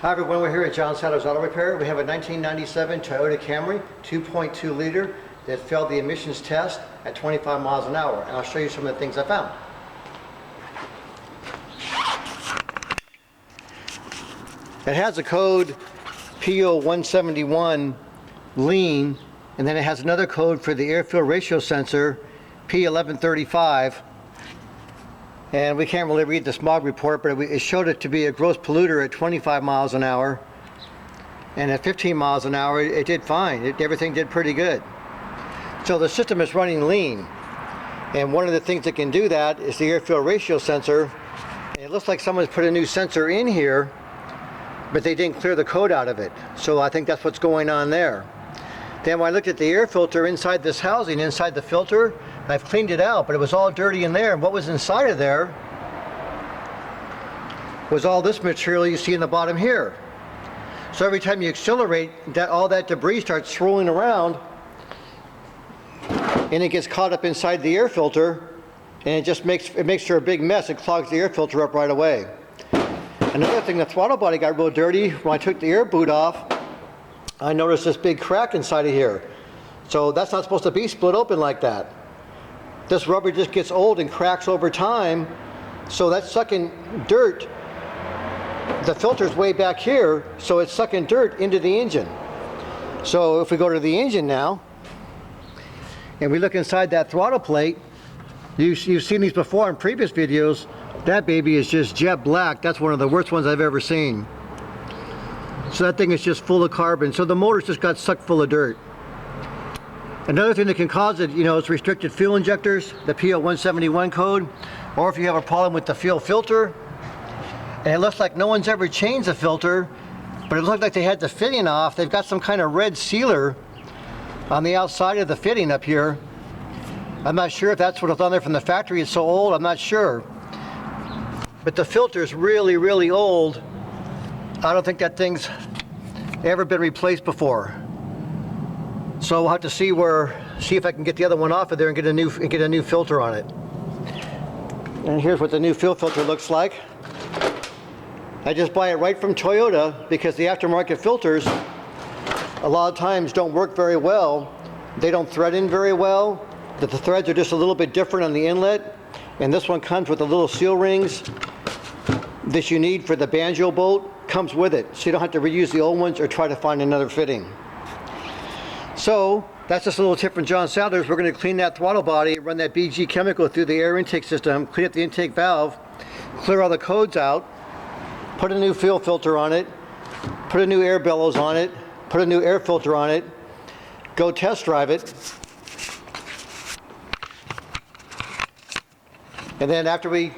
Hi everyone, we're here at John Sadler's Auto Repair. We have a 1997 Toyota Camry 2.2 liter that failed the emissions test at 25 miles an hour. And I'll show you some of the things I found. It has a code PO171 lean, and then it has another code for the air-fuel ratio sensor P1135. And we can't really read the smog report, but it showed it to be a gross polluter at 25 miles an hour. And at 15 miles an hour, it did fine. Everything did pretty good. So the system is running lean. And one of the things that can do that is the air-fuel ratio sensor. And it looks like someone's put a new sensor in here, but they didn't clear the code out of it. So I think that's what's going on there. Then when I looked at the air filter inside this housing, inside the filter, I've cleaned it out, but it was all dirty in there. And what was inside of there was all this material you see in the bottom here. So every time you accelerate, all that debris starts swirling around, and it gets caught up inside the air filter, and it makes for a big mess. It clogs the air filter up right away. Another thing, the throttle body got real dirty. When I took the air boot off, I noticed this big crack inside of here. So that's not supposed to be split open like that. This rubber just gets old and cracks over time, so that's sucking dirt. The filter's way back here, so it's sucking dirt into the engine. So if we go to the engine now, and we look inside that throttle plate, you've seen these before in previous videos. That baby is just jet black. That's one of the worst ones I've ever seen. So that thing is just full of carbon. So the motor's just got sucked full of dirt. Another thing that can cause it, is restricted fuel injectors, the PO171 code, or if you have a problem with the fuel filter. And it looks like no one's ever changed the filter, but it looked like they had the fitting off. They've got some kind of red sealer on the outside of the fitting up here. I'm not sure if that's what was on there from the factory. It's so old, I'm not sure. But the filter's really, really old. I don't think that thing's ever been replaced before. So we'll have to see if I can get the other one off of there and get a new filter on it. And here's what the new fuel filter looks like. I just buy it right from Toyota because the aftermarket filters a lot of times don't work very well. They don't thread in very well. The threads are just a little bit different on the inlet. And this one comes with the little seal rings that you need for the banjo bolt. Comes with it, so you don't have to reuse the old ones or try to find another fitting. So that's just a little tip from John Sadler's. We're going to clean that throttle body, run that BG chemical through the air intake system, clean up the intake valve, clear all the codes out, put a new fuel filter on it, put a new air bellows on it, put a new air filter on it, go test drive it, and then after we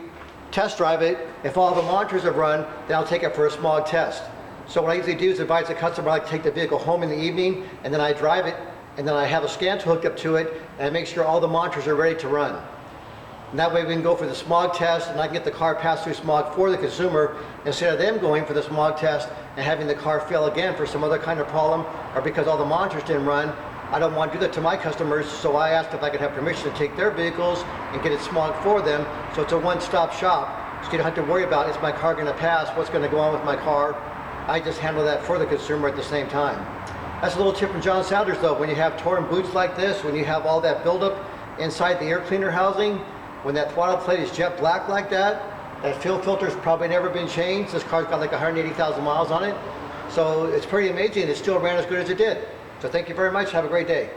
test drive it, if all the monitors have run, then I'll take it for a smog test. So what I usually do is advise the customer I take the vehicle home in the evening, and then I drive it, and then I have a scan tool hooked up to it, and I make sure all the monitors are ready to run. And that way we can go for the smog test, and I can get the car pass through smog for the consumer, instead of them going for the smog test and having the car fail again for some other kind of problem, or because all the monitors didn't run. I don't want to do that to my customers, so I asked if I could have permission to take their vehicles and get it smogged for them, so it's a one-stop shop. So you don't have to worry about, is my car going to pass, what's going to go on with my car. I just handle that for the consumer at the same time. That's a little tip from John Sadler's though. When you have torn boots like this, when you have all that buildup inside the air cleaner housing, when that throttle plate is jet black like that fuel filter's probably never been changed. This car's got like 180,000 miles on it. So it's pretty amazing. It still ran as good as it did. So thank you very much. Have a great day.